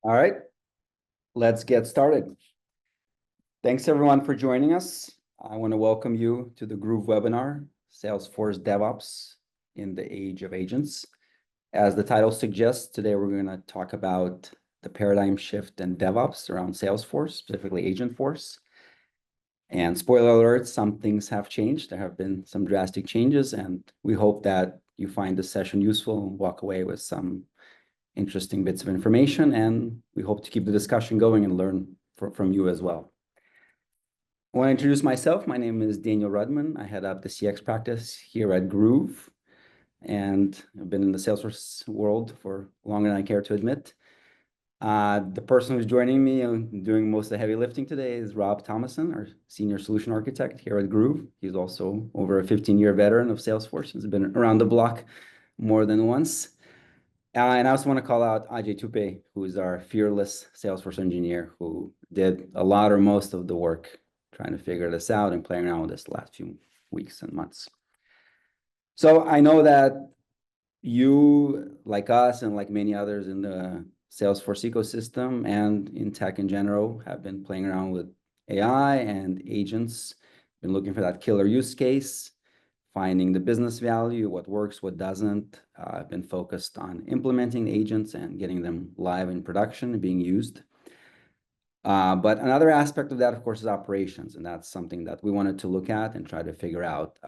All right, let's get started. Thanks everyone for joining us. I want to welcome you to the Gruve webinar, Salesforce DevOps in the Age of Agents. As the title suggests, today we're going to talk about the paradigm shift in DevOps around Salesforce, specifically Agentforce. And spoiler alert, some things have changed. There have been some drastic changes, and we hope that you find this session useful and walk away with some interesting bits of information, and we hope to keep the discussion going and learn from you as well. I want to introduce myself. My name is Daniel Rudman. I head up the CX practice here at Gruve, and I've been in the Salesforce world for longer than I care to admit. The person who's joining me and doing most of the heavy lifting today is Rob Thomason, our Senior Solution Architect here at Gruve. He's also over a 15-year veteran of Salesforce. He's been around the block more than once. And I also want to call out Ajay Tupe, who is our fearless Salesforce engineer who did a lot or most of the work trying to figure this out and playing around with this the last few weeks and months. So I know that you, like us and like many others in the Salesforce ecosystem and in tech in general, have been playing around with AI and agents, been looking for that killer use case, finding the business value, what works, what doesn't. I've been focused on implementing agents and getting them live in production and being used. But another aspect of that, of course, is operations. And that's something that we wanted to look at and try to figure out.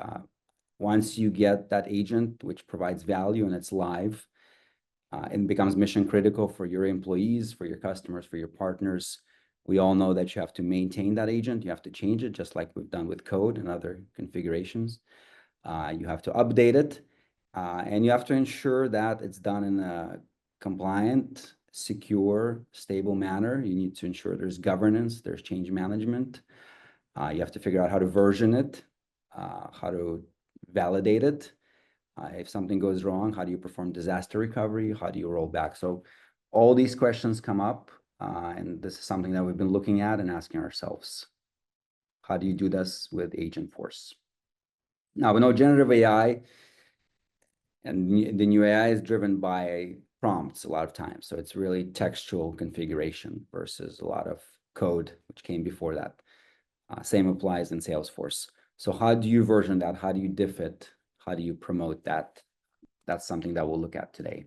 Once you get that agent, which provides value and it's live, it becomes mission critical for your employees, for your customers, for your partners. We all know that you have to maintain that agent. You have to change it, just like we've done with code and other configurations. You have to update it, and you have to ensure that it's done in a compliant, secure, stable manner. You need to ensure there's governance, there's change management. You have to figure out how to version it, how to validate it. If something goes wrong, how do you perform disaster recovery? How do you roll back? So all these questions come up, and this is something that we've been looking at and asking ourselves. How do you do this with Agentforce? Now, we know generative AI and the new AI is driven by prompts a lot of times. So it's really textual configuration versus a lot of code, which came before that. Same applies in Salesforce. So how do you version that? How do you diff it? How do you promote that? That's something that we'll look at today.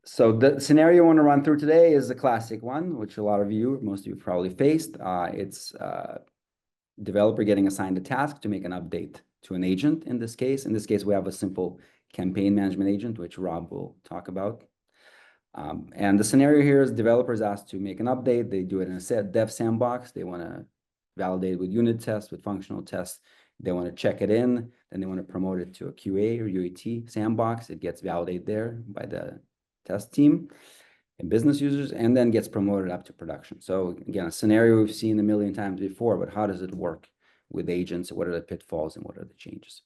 So the scenario I want to run through today is a classic one, which a lot of you, most of you probably faced. It's developer getting assigned a task to make an update to an agent in this case. In this case, we have a simple campaign management agent, which Rob will talk about. And the scenario here is developers asked to make an update. They do it in a dev sandbox. They want to validate with unit tests, with functional tests. They want to check it in. Then they want to promote it to a QA or UAT sandbox. It gets validated there by the test team and business users, and then gets promoted up to production. So again, a scenario we've seen a million times before, but how does it work with agents? What are the pitfalls and what are the changes?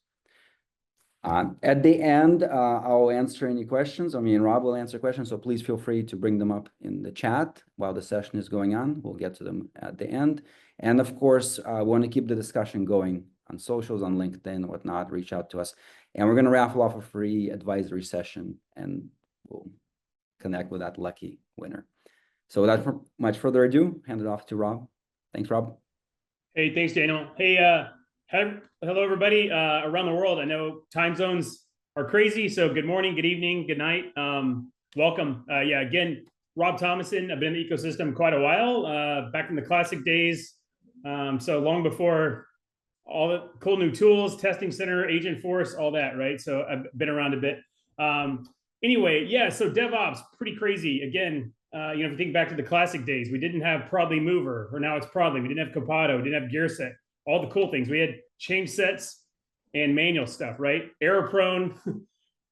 At the end, I'll answer any questions. Me and Rob will answer questions, so please feel free to bring them up in the chat while the session is going on. We'll get to them at the end. And of course, I want to keep the discussion going on socials, on LinkedIn, whatnot. Reach out to us. And we're going to raffle off a free advisory session, and we'll connect with that lucky winner. So without much further ado, hand it off to Rob. Thanks, Rob. Hey, thanks, Daniel. Hey, hello, everybody around the world. I know time zones are crazy, so good morning, good evening, good night. Welcome. Yeah, again, Rob Thomason. I've been in the ecosystem quite a while, back in the classic days. So long before all the cool new tools, testing center, Agentforce, all that, right? So I've been around a bit. Anyway, yeah, so DevOps, pretty crazy. Again, if you think back to the classic days, we didn't have Prodly Mover, or now it's Prodly. We didn't have Capado, didn't have Gear Set, all the cool things. We had change sets and manual stuff, right? Error prone.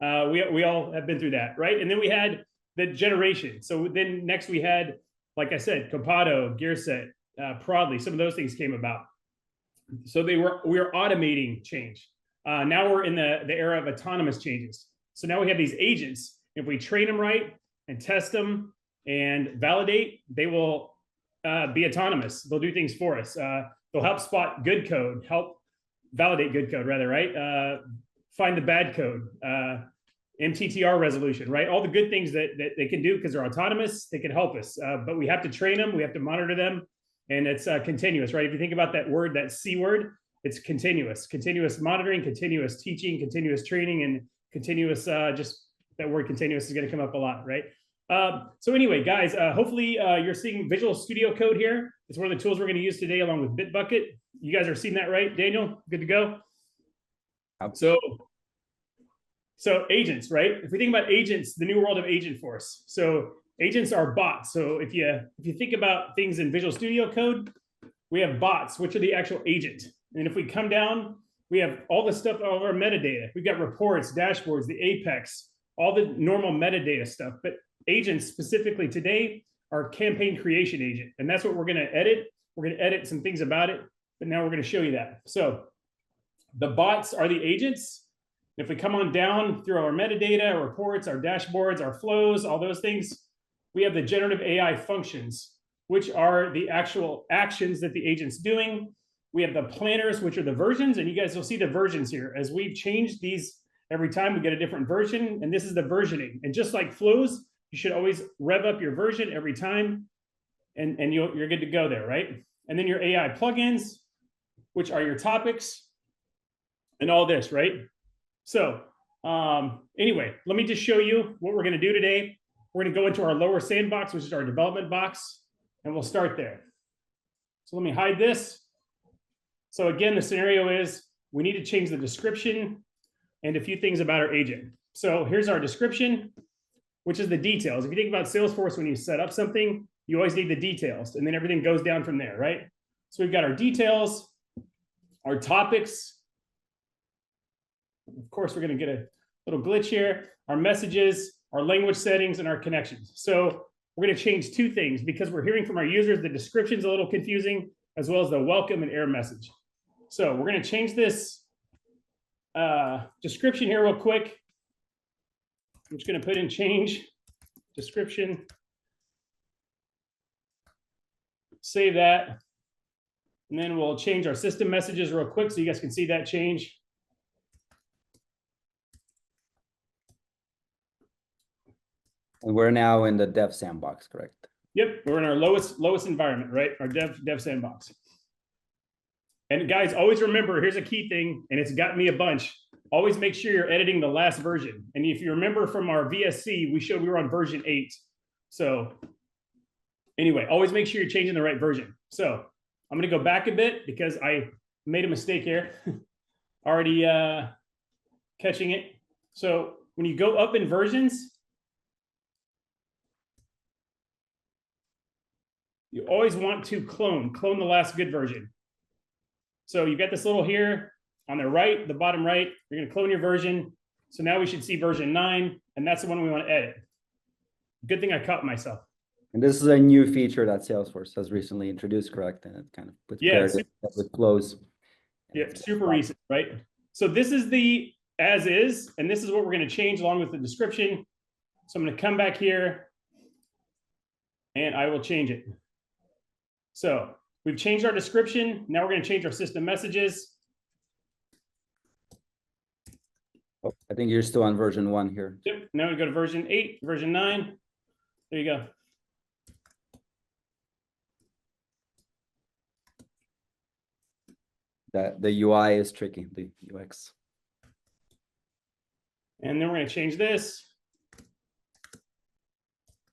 We all have been through that, right? And then we had the generation. So then next we had, like I said, Capado, Gear Set, Prodly. Some of those things came about. So we were automating change. Now we're in the era of autonomous changes. So now we have these agents. If we train them right and test them and validate, they will be autonomous. They'll do things for us. They'll help spot good code, help validate good code, rather, right? Find the bad code, MTTR resolution, right? All the good things that they can do because they're autonomous, they can help us. But we have to train them, we have to monitor them, and it's continuous, right? If you think about that word, that C word, it's continuous monitoring, continuous teaching, continuous training, and continuous, just that word continuous is going to come up a lot, right? So anyway, guys, hopefully you're seeing Visual Studio Code here. It's one of the tools we're going to use today along with Bitbucket. You guys are seeing that, right? Daniel, good to go? So agents, right? If we think about agents, the new world of Agentforce. So agents are bots. So if you think about things in Visual Studio Code, we have bots, which are the actual agent. And if we come down, we have all the stuff, all of our metadata. We've got reports, dashboards, the Apex, all the normal metadata stuff. But agents specifically today are campaign creation agent. And that's what we're going to edit. We're going to edit some things about it, but now we're going to show you that. So the bots are the agents. If we come on down through our metadata, our reports, our dashboards, our flows, all those things, we have the generative AI functions, which are the actual actions that the agent's doing. We have the planners, which are the versions, and you guys will see the versions here. As we've changed these every time, we get a different version, and this is the versioning. And just like flows, you should always rev up your version every time, and you're good to go there, right? And then your AI plugins, which are your topics, and all this, right? So anyway, let me just show you what we're going to do today. We're going to go into our lower sandbox, which is our development box, and we'll start there. So let me hide this. So again, the scenario is we need to change the description and a few things about our agent. So here's our description, which is the details. If you think about Salesforce, when you set up something, you always need the details, and then everything goes down from there, right? So we've got our details, our topics. Of course, we're going to get a little glitch here. Our messages, our language settings, and our connections. So we're going to change two things because we're hearing from our users the description's a little confusing, as well as the welcome and error message. So we're going to change this description here real quick. I'm just going to put in change description. Save that. And then we'll change our system messages real quick so you guys can see that change. And we're now in the dev sandbox, correct? Yep, we're in our lowest environment, right? Our dev sandbox. And guys, always remember, here's a key thing, and it's got me a bunch. Always make sure you're editing the last version. And if you remember from our VSC, we showed we were on version 8. So anyway, always make sure you're changing the right version. So I'm going to go back a bit because I made a mistake here. Already catching it. So when you go up in versions, you always want to clone the last good version. So you've got this little here on the right, the bottom right, you're going to clone your version. So now we should see version 9, and that's the one we want to edit. Good thing I caught myself. And this is a new feature that Salesforce has recently introduced, correct? And it kind of puts parity with flows. Yeah, super recent, right? So this is the as is, and this is what we're going to change along with the description. So I'm going to come back here, and I will change it. So we've changed our description. Now we're going to change our system messages. Oh, I think you're still on version 1 here. Yep. Now we go to version 8, version 9. There you go. The UI is tricky, the UX. And then we're going to change this.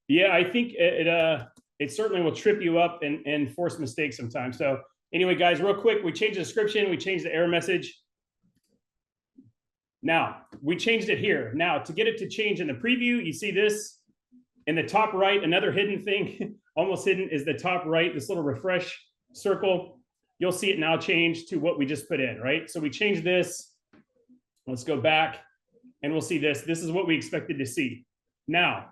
Yeah, I think it certainly will trip you up and force mistakes sometimes. So anyway, guys, real quick, we changed the description, we changed the error message. Now, we changed it here. Now, to get it to change in the preview, you see this in the top right, another hidden thing, almost hidden, is the top right, this little refresh circle. You'll see it now change to what we just put in, right? So we changed this. Let's go back, and we'll see this. This is what we expected to see. Now,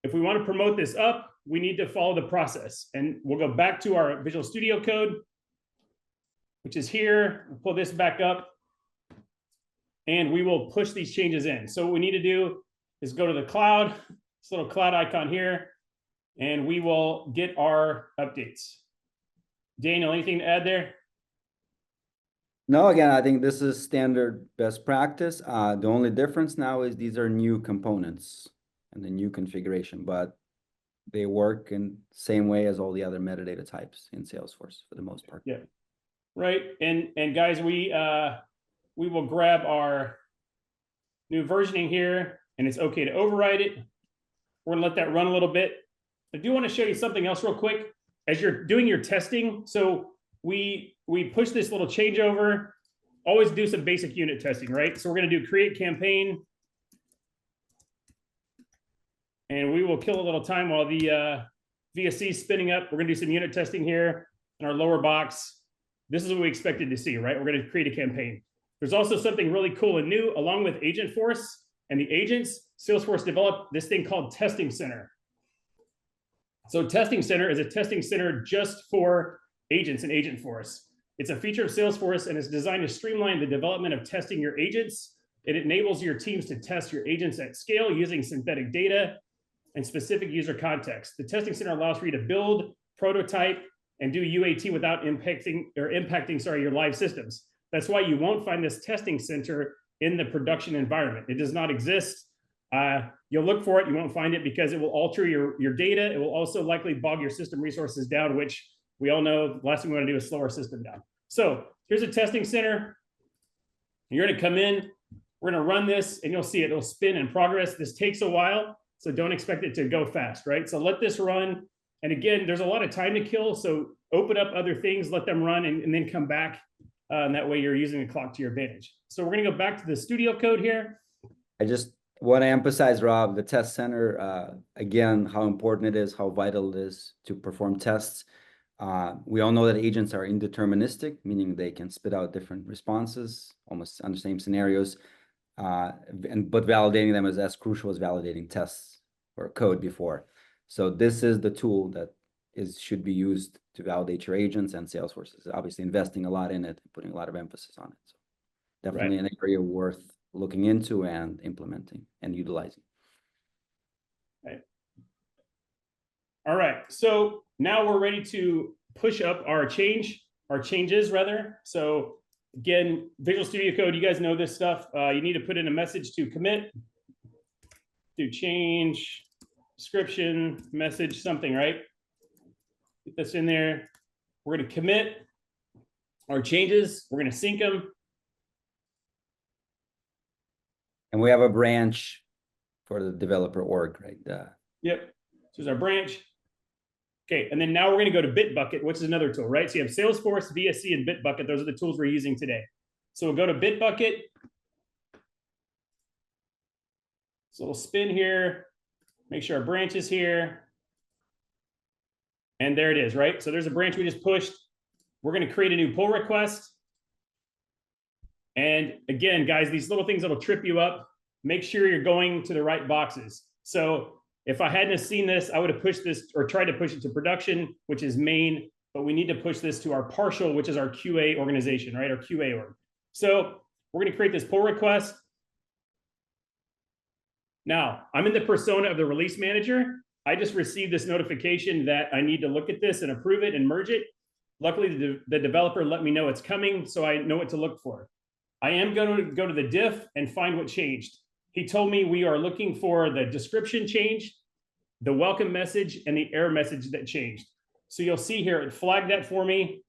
if we want to promote this up, we need to follow the process. And we'll go back to our Visual Studio Code, which is here. We'll pull this back up, and we will push these changes in. So what we need to do is go to the cloud, this little cloud icon here, and we will get our updates. Daniel, anything to add there? No, again, I think this is standard best practice. The only difference now is these are new components and the new configuration, but they work in the same way as all the other metadata types in Salesforce for the most part. Yeah. Right. And guys, we will grab our new versioning here, and it's okay to override it. We're gonna let that run a little bit. I do want to show you something else real quick as you're doing your testing. So we push this little changeover, always do some basic unit testing, right? So we're going to do create campaign, and we will kill a little time while the VSC is spinning up. We're going to do some unit testing here in our lower box. This is what we expected to see, right? We're going to create a campaign. There's also something really cool and new along with Agentforce and the agents. Salesforce developed this thing called Testing Center. So Testing Center is a testing center just for agents in Agentforce. It's a feature of Salesforce, and it's designed to streamline the development of testing your agents. It enables your teams to test your agents at scale using synthetic data and specific user context. The Testing Center allows for you to build, prototype, and do UAT without impacting your live systems. That's why you won't find this Testing Center in the production environment. It does not exist. You'll look for it, you won't find it because it will alter your data. It will also likely bog your system resources down, which we all know the last thing we want to do is slow our system down. So here's a testing center. You're going to come in, we're going to run this, and you'll see it'll spin in progress. This takes a while, so don't expect it to go fast, right? So let this run. And again, there's a lot of time to kill, so open up other things, let them run, and then come back. And that way you're using the clock to your advantage. So we're going to go back to the studio code here. I just want to emphasize, Rob, the test center, again, how important it is, how vital it is to perform tests. We all know that agents are indeterministic, meaning they can spit out different responses, almost on the same scenarios, but validating them is as crucial as validating tests or code before. So this is the tool that should be used to validate your agents, and Salesforce is obviously investing a lot in it, putting a lot of emphasis on it. So definitely an area worth looking into and implementing and utilizing. Right. All right, so now we're ready to push up our changes rather. So again, Visual Studio Code, you guys know this stuff. You need to put in a message to commit, do change, description, message, something, right? Get this in there. We're going to commit our changes. We're going to sync them. And we have a branch for the developer org, right? Yep. So there's our branch. Okay, and then now we're going to go to Bitbucket, which is another tool, right? So you have Salesforce, VSC, and Bitbucket. Those are the tools we're using today. So we'll go to Bitbucket. So we'll spin here, make sure our branch is here. And there it is, right? So there's a branch we just pushed. We're going to create a new pull request. And again, guys, these little things that'll trip you up, make sure you're going to the right boxes. So if I hadn't have seen this, I would have pushed this or tried to push it to production, which is main, but we need to push this to our partial, which is our QA organization, right? Our QA org. So we're going to create this pull request. Now, I'm in the persona of the release manager. I just received this notification that I need to look at this and approve it and merge it. Luckily, the developer let me know it's coming, so I know what to look for. I am going to go to the diff and find what changed. He told me we are looking for the description change, the welcome message, and the error message that changed. So you'll see here, it flagged that for me.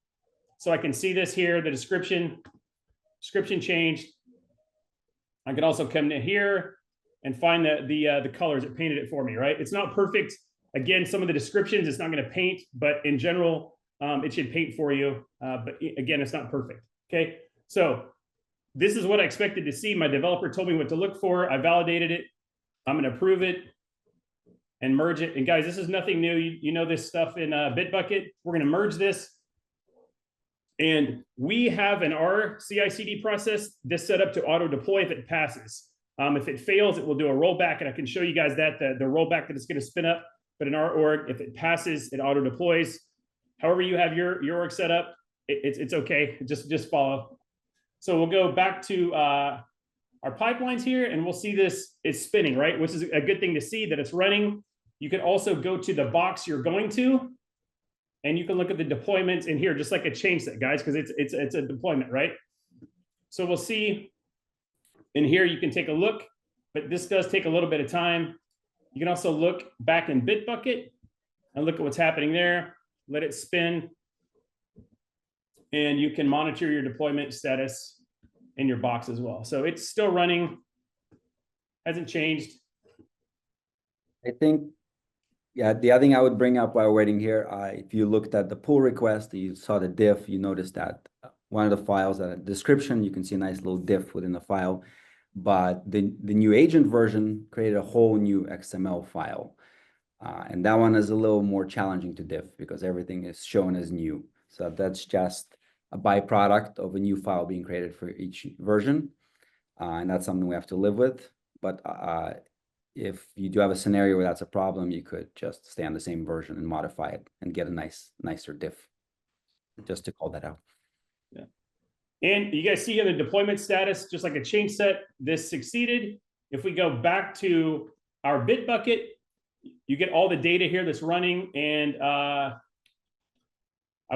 So I can see this here, the description changed. I can also come to here and find the colors. It painted it for me, right? It's not perfect. Again, some of the descriptions, it's not going to paint, but in general, it should paint for you. But again, it's not perfect. Okay, so this is what I expected to see. My developer told me what to look for. I validated it. I'm going to approve it and merge it. And guys, this is nothing new. You know this stuff in Bitbucket. We're going to merge this. And we have in our CI/CD process this set up to auto deploy if it passes. If it fails, it will do a rollback. And I can show you guys that the rollback that it's going to spin up. But in our org, if it passes, it auto deploys. However you have your org set up, it's okay. Just follow. So we'll go back to our pipelines here, and we'll see this is spinning, right? Which is a good thing to see that it's running. You can also go to the box you're going to, and you can look at the deployments in here, just like a change set, guys, because it's a deployment, right? So we'll see in here, you can take a look, but this does take a little bit of time. You can also look back in Bitbucket and look at what's happening there. Let it spin. And you can monitor your deployment status in your box as well. So it's still running, hasn't changed. I think, yeah, the other thing I would bring up while waiting here, if you looked at the pull request, you saw the diff, you noticed that one of the files, description, you can see a nice little diff within the file, but the new agent version created a whole new XML file. And that one is a little more challenging to diff because everything is shown as new. So that's just a byproduct of a new file being created for each version. And that's something we have to live with. But if you do have a scenario where that's a problem, you could just stay on the same version and modify it and get a nicer diff, just to call that out. Yeah. And you guys see here the deployment status, just like a change set, this succeeded. If we go back to our Bitbucket, you get all the data here that's running. And I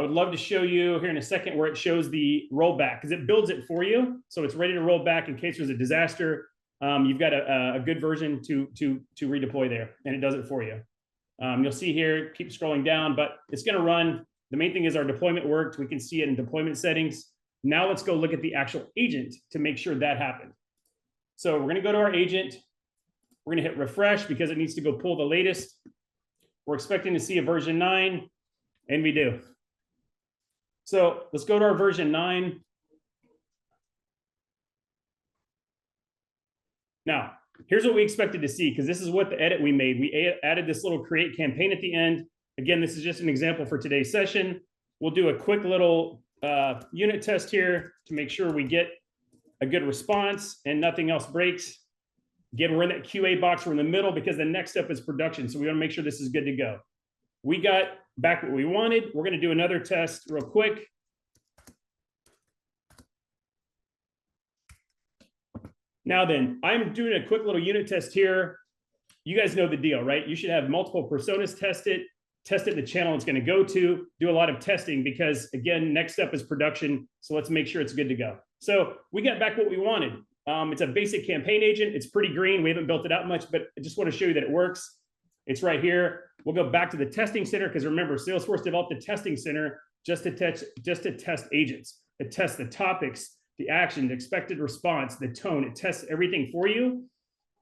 would love to show you here in a second where it shows the rollback, because it builds it for you. So it's ready to roll back in case there's a disaster. You've got a good version to redeploy there, and it does it for you. You'll see here, keep scrolling down, but it's going to run. The main thing is our deployment worked. We can see it in deployment settings. Now let's go look at the actual agent to make sure that happened. So we're going to go to our agent. We're going to hit refresh because it needs to go pull the latest. We're expecting to see a version 9, and we do. So let's go to our version 9. Now, here's what we expected to see, because this is what the edit we made. We added this little create campaign at the end. Again, this is just an example for today's session. We'll do a quick little unit test here to make sure we get a good response and nothing else breaks. Again, we're in that QA box. We're in the middle because the next step is production. So we want to make sure this is good to go. We got back what we wanted. We're going to do another test real quick. Now then, I'm doing a quick little unit test here. You guys know the deal, right? You should have multiple personas test it the channel it's going to go to, do a lot of testing because, again, next step is production. So let's make sure it's good to go. So we got back what we wanted. It's a basic campaign agent. It's pretty green. We haven't built it out much, but I just want to show you that it works. It's right here. We'll go back to the testing center because remember, Salesforce developed the testing center just to test agents, to test the topics, the action, the expected response, the tone. It tests everything for you.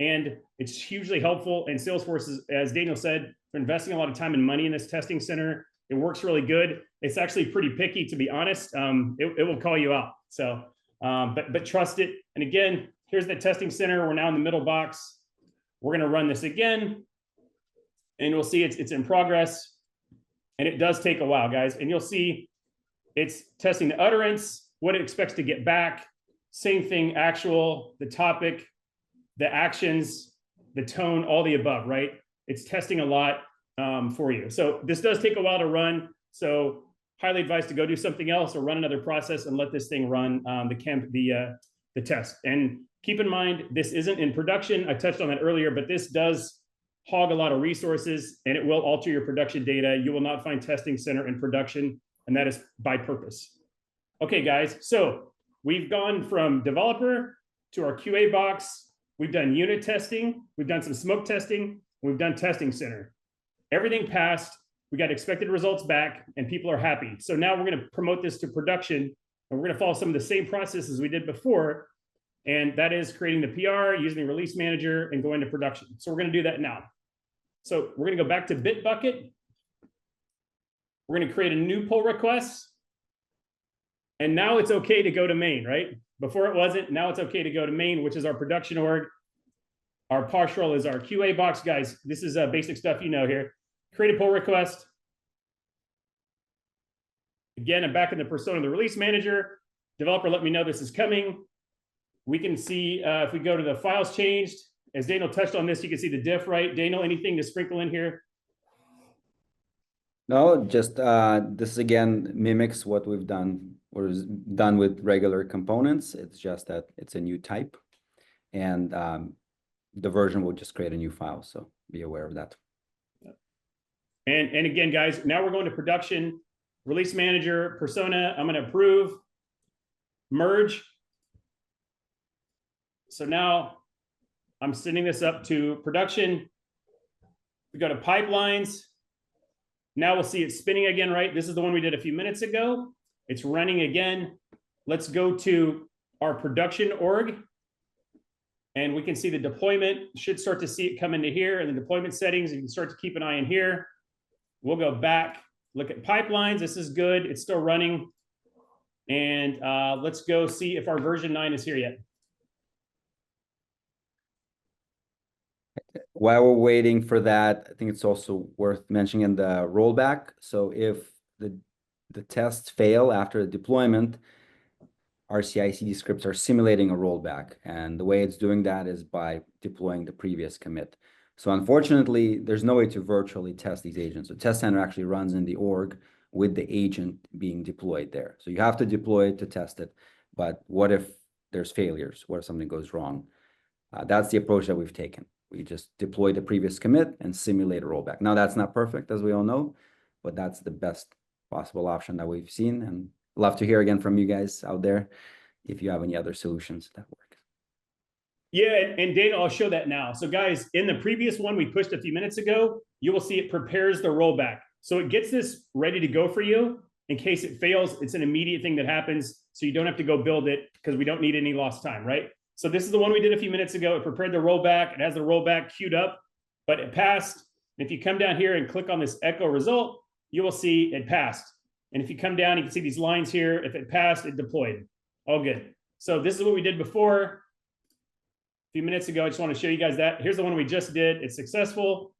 And it's hugely helpful. And Salesforce, as Daniel said, they're investing a lot of time and money in this testing center. It works really good. It's actually pretty picky, to be honest. It will call you out. So, but trust it. And again, here's the testing center. We're now in the middle box. We're going to run this again. And we'll see it's in progress. And it does take a while, guys. And you'll see it's testing the utterance, what it expects to get back. Same thing, actual, the topic, the actions, the tone, all the above, right? It's testing a lot for you. So this does take a while to run. So highly advised to go do something else or run another process and let this thing run the test. And keep in mind, this isn't in production. I touched on that earlier, but this does hog a lot of resources and it will alter your production data. You will not find testing center in production, and that is by purpose. Okay, guys, so we've gone from developer to our QA box. We've done unit testing. We've done some smoke testing. We've done testing center. Everything passed. We got expected results back and people are happy. So now we're going to promote this to production and we're going to follow some of the same processes we did before. And that is creating the PR, using the release manager and going to production. So we're going to do that now. So we're going to go back to Bitbucket. We're going to create a new pull request. And now it's okay to go to main, right? Before it wasn't. Now it's okay to go to main, which is our production org. Our partial is our QA box. Guys, this is basic stuff you know here. Create a pull request. Again, I'm back in the persona of the release manager. Developer, let me know this is coming. We can see if we go to the files changed. As Daniel touched on this, you can see the diff, right? Daniel, anything to sprinkle in here? No, just this again mimics what we've done or is done with regular components. It's just that it's a new type, and the version will just create a new file. So be aware of that. And again, guys, now we're going to production, release manager, persona. I'm going to approve, merge. So now I'm sending this up to production. We go to pipelines. Now we'll see it spinning again, right? This is the one we did a few minutes ago. It's running again. Let's go to our production org. And we can see the deployment. Should start to see it come into here. And the deployment settings, you can start to keep an eye in here. We'll go back, look at pipelines. This is good. It's still running. And let's go see if our version 9 is here yet. While we're waiting for that, I think it's also worth mentioning the rollback. So if the tests fail after the deployment, our CI/CD scripts are simulating a rollback. And the way it's doing that is by deploying the previous commit. So unfortunately, there's no way to virtually test these agents. The test center actually runs in the org with the agent being deployed there. So you have to deploy it to test it. But what if there's failures? What if something goes wrong? That's the approach that we've taken. We just deploy the previous commit and simulate a rollback. Now, that's not perfect, as we all know, but that's the best possible option that we've seen. And love to hear again from you guys out there if you have any other solutions that work. Yeah, and Daniel, I'll show that now. So guys, in the previous one we pushed a few minutes ago, you will see it prepares the rollback. So it gets this ready to go for you. In case it fails, it's an immediate thing that happens. So you don't have to go build it because we don't need any lost time, right? So this is the one we did a few minutes ago. It prepared the rollback. It has the rollback queued up, but it passed. If you come down here and click on this echo result, you will see it passed. And if you come down, you can see these lines here. If it passed, it deployed. All good. So this is what we did before. A few minutes ago, I just want to show you guys that. Here's the one we just did. It's successful.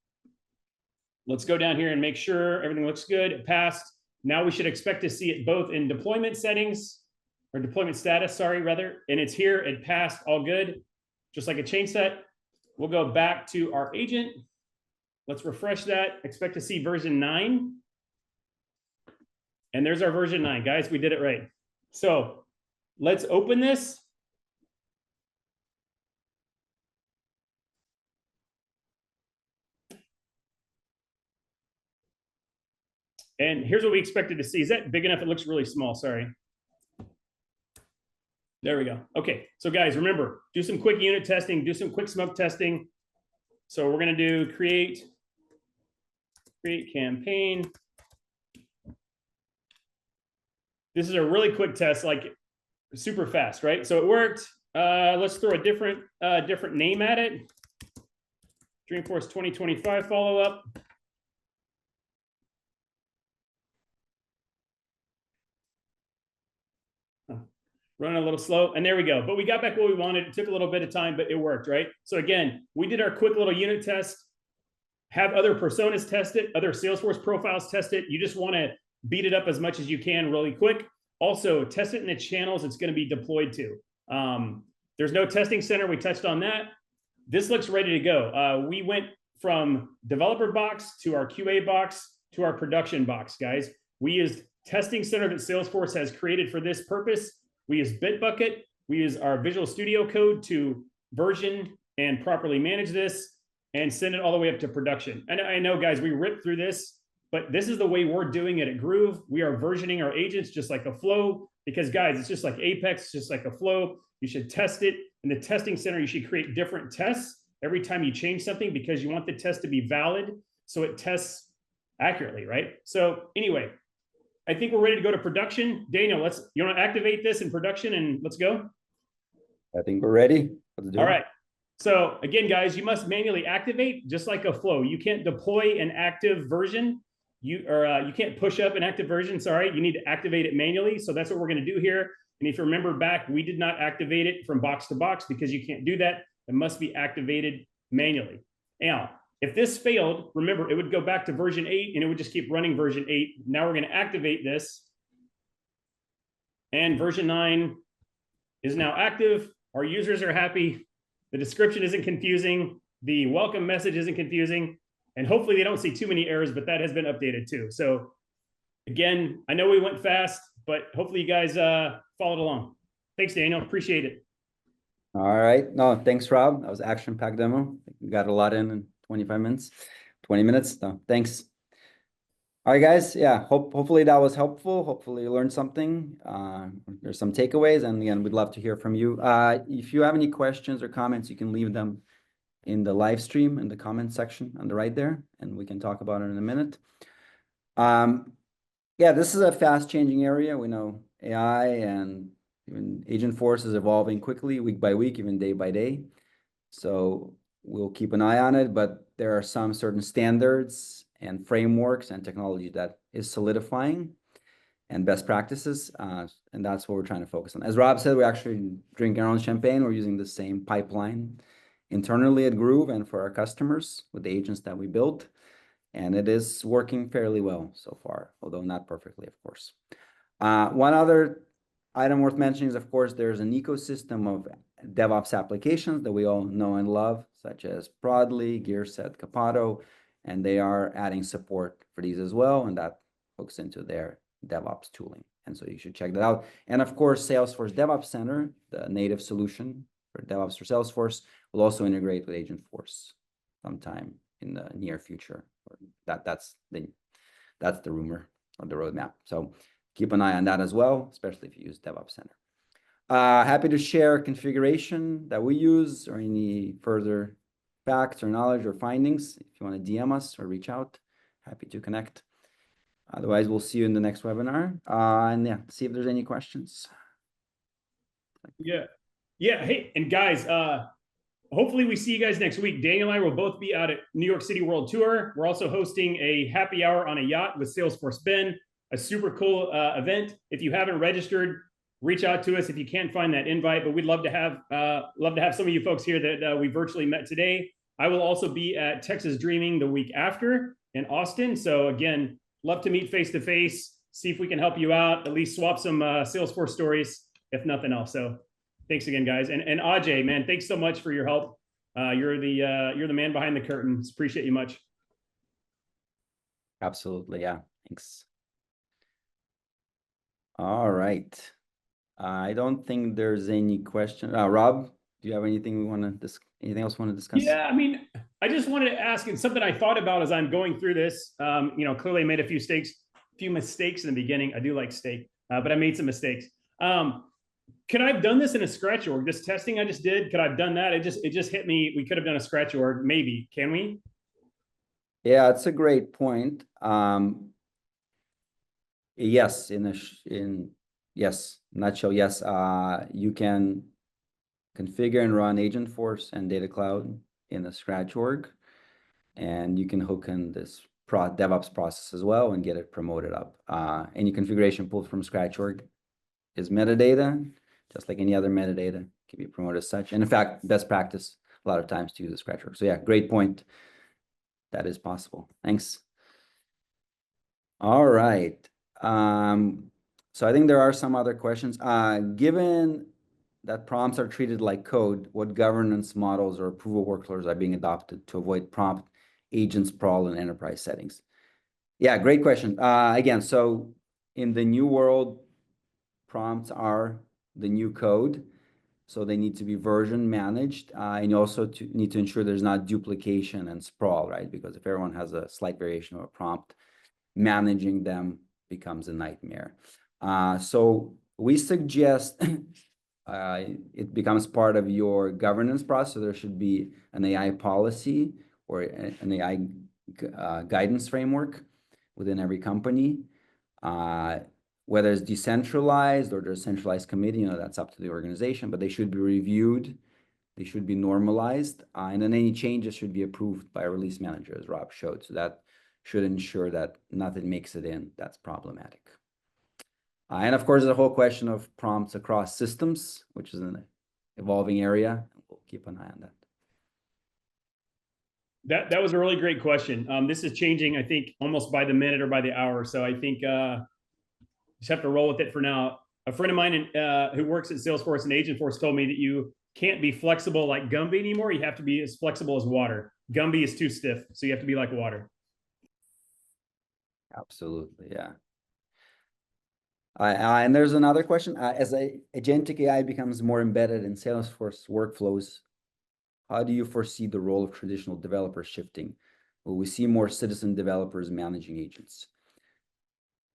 Let's go down here and make sure everything looks good. It passed. Now we should expect to see it both in deployment settings, or deployment status, sorry, rather. And it's here, it passed, all good. Just like a chain set. We'll go back to our agent. Let's refresh that. Expect to see version 9. And there's our version 9, guys, we did it right. So let's open this. And here's what we expected to see. Is that big enough? It looks really small, sorry. There we go. Okay, so guys, remember, do some quick unit testing, do some quick smoke testing. So we're gonna do create campaign. This is a really quick test, like super fast, right? So it worked. Let's throw a different name at it. Dreamforce 2025 follow-up. Running a little slow, and there we go. But we got back what we wanted. It took a little bit of time, but it worked, right? So again, we did our quick little unit test, have other personas test it, other Salesforce profiles test it. You just want to beat it up as much as you can really quick. Also, test it in the channels it's going to be deployed to. There's no testing center. We touched on that. This looks ready to go. We went from developer box to our QA box to our production box, guys. We used testing center that Salesforce has created for this purpose. We use Bitbucket. We use our Visual Studio Code to version and properly manage this and send it all the way up to production. And I know, guys, we ripped through this, but this is the way we're doing it at Gruve. We are versioning our agents just like a flow because, guys, it's just like Apex, just like a flow. You should test it. In the testing center, you should create different tests every time you change something because you want the test to be valid so it tests accurately, right? So anyway, I think we're ready to go to production. Daniel, you want to activate this in production and let's go? I think we're ready. Let's do it. All right. So again, guys, you must manually activate just like a flow. You can't deploy an active version. You can't push up an active version, sorry. You need to activate it manually. So that's what we're going to do here. And if you remember back, we did not activate it from box to box because you can't do that. It must be activated manually. Now, if this failed, remember, it would go back to version 8 and it would just keep running version 8. Now we're going to activate this. And version 9 is now active. Our users are happy. The description isn't confusing. The welcome message isn't confusing. And hopefully they don't see too many errors, but that has been updated too. So again, I know we went fast, but hopefully you guys followed along. Thanks, Daniel. Appreciate it. All right. No, thanks, Rob. That was action-packed demo. We got a lot in 25 minutes, 20 minutes. No, thanks. All right, guys. Yeah, hopefully that was helpful. Hopefully you learned something. There's some takeaways, and again, we'd love to hear from you. If you have any questions or comments, you can leave them in the live stream in the comment section on the right there, and we can talk about it in a minute. Yeah, this is a fast changing area. We know AI and even Agentforce is evolving quickly, week by week, even day by day. So we'll keep an eye on it, but there are some certain standards and frameworks and technology that is solidifying and best practices. And that's what we're trying to focus on. As Rob said, we actually drink our own champagne. We're using the same pipeline internally at Gruve and for our customers with the agents that we built. And it is working fairly well so far, although not perfectly, of course. One other item worth mentioning is, of course, there's an ecosystem of DevOps applications that we all know and love, such as Prodly, Gearset, Capado, and they are adding support for these as well, and that hooks into their DevOps tooling. And so you should check that out. And of course, Salesforce DevOps Center, the native solution for DevOps for Salesforce, will also integrate with Agentforce sometime in the near future. That's the rumor or the roadmap. So keep an eye on that as well, especially if you use DevOps Center. Happy to share configuration that we use or any further facts or knowledge or findings. If you want to DM us or reach out, happy to connect. Otherwise, we'll see you in the next webinar. And yeah, see if there's any questions. Yeah. Hey, and guys, hopefully we see you guys next week. Daniel and I will both be out at New York City World Tour. We're also hosting a happy hour on a yacht with Salesforce Ben, a super cool event. If you haven't registered, reach out to us if you can't find that invite. But we'd love to have some of you folks here that we virtually met today. I will also be at Texas Dreaming the week after in Austin. So again, love to meet face to face. See if we can help you out. At least swap some Salesforce stories, if nothing else. So thanks again, guys. And Ajay, man, thanks so much for your help. You're the man behind the curtains. Appreciate you much. Absolutely, yeah. Thanks. All right. I don't think there's any question. Rob, do you have anything anything else we want to discuss? Yeah, I mean, I just wanted to ask, and something I thought about as I'm going through this. Clearly I made a few mistakes in the beginning. I do like steak, but I made some mistakes. Could I have done this in a scratch org? This testing I just did, could I have done that? It just hit me. We could have done a scratch org, maybe. Can we? Yeah, it's a great point. Yes, nutshell, yes. You can configure and run Agentforce and Data Cloud in a scratch org, and you can hook in this DevOps process as well and get it promoted up. Any configuration pulled from scratch org is metadata, just like any other metadata can be promoted as such. And in fact, best practice a lot of times to use a scratch org. So yeah, great point. That is possible. Thanks. All right. So I think there are some other questions. Given that prompts are treated like code, what governance models or approval workflows are being adopted to avoid prompt agent sprawl in enterprise settings? Yeah, great question. Again, so in the new world, prompts are the new code, so they need to be version managed, and you also need to ensure there's not duplication and sprawl, right? Because if everyone has a slight variation of a prompt, managing them becomes a nightmare. So we suggest it becomes part of your governance process. So there should be an AI policy or an AI guidance framework within every company. Whether it's decentralized or there's a centralized committee, that's up to the organization, but they should be reviewed. They should be normalized, and then any changes should be approved by a release manager, as Rob showed. So that should ensure that nothing makes it in that's problematic. And of course, there's a whole question of prompts across systems, which is an evolving area. We'll keep an eye on that. That was a really great question. This is changing, I think, almost by the minute or by the hour. So I think just have to roll with it for now. A friend of mine who works at Salesforce and Agentforce told me that you can't be flexible like Gumby anymore. You have to be as flexible as water. Gumby is too stiff, so you have to be like water. Absolutely, yeah. And there's another question. As agentic AI becomes more embedded in Salesforce workflows, how do you foresee the role of traditional developers shifting? Will we see more citizen developers managing agents?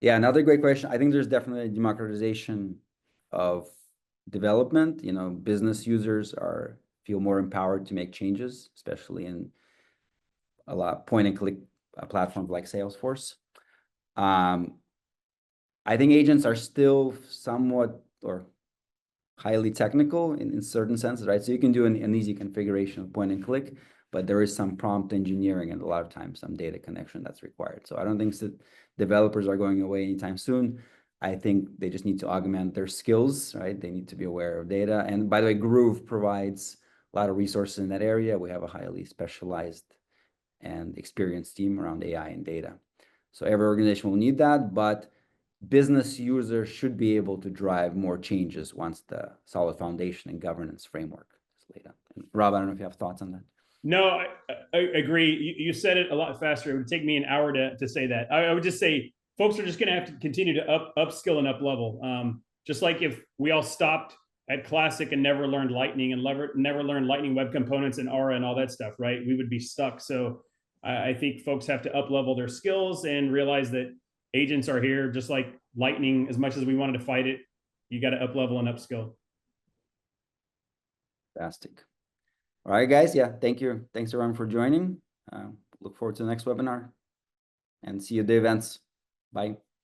Yeah, another great question. I think there's definitely a democratization of development. You know, business users feel more empowered to make changes, especially in a lot point and click platforms like Salesforce. Um, I think agents are still somewhat or highly technical in certain senses, right? So you can do an easy configuration of point and click, but there is some prompt engineering and a lot of times some data connection that's required. So I don't think that developers are going away anytime soon. I think they just need to augment their skills, right? They need to be aware of data. And by the way, Gruve provides a lot of resources in that area. We have a highly specialized and experienced team around AI and data. So every organization will need that, but business users should be able to drive more changes once the solid foundation and governance framework is laid out. And Rob, I don't know if you have thoughts on that. No, I agree. You said it a lot faster. It would take me an hour to say that. I would just say folks are just going to have to continue to upskill and up level. Just like if we all stopped at Classic and never learned Lightning and never learned Lightning web components and Aura and all that stuff, right? We would be stuck. So I think folks have to up level their skills and realize that agents are here just like Lightning. As much as we wanted to fight it, you got to up level and upskill. Fantastic. All right, guys. Yeah, thank you. Thanks everyone for joining. Look forward to the next webinar and see you at the events. Bye.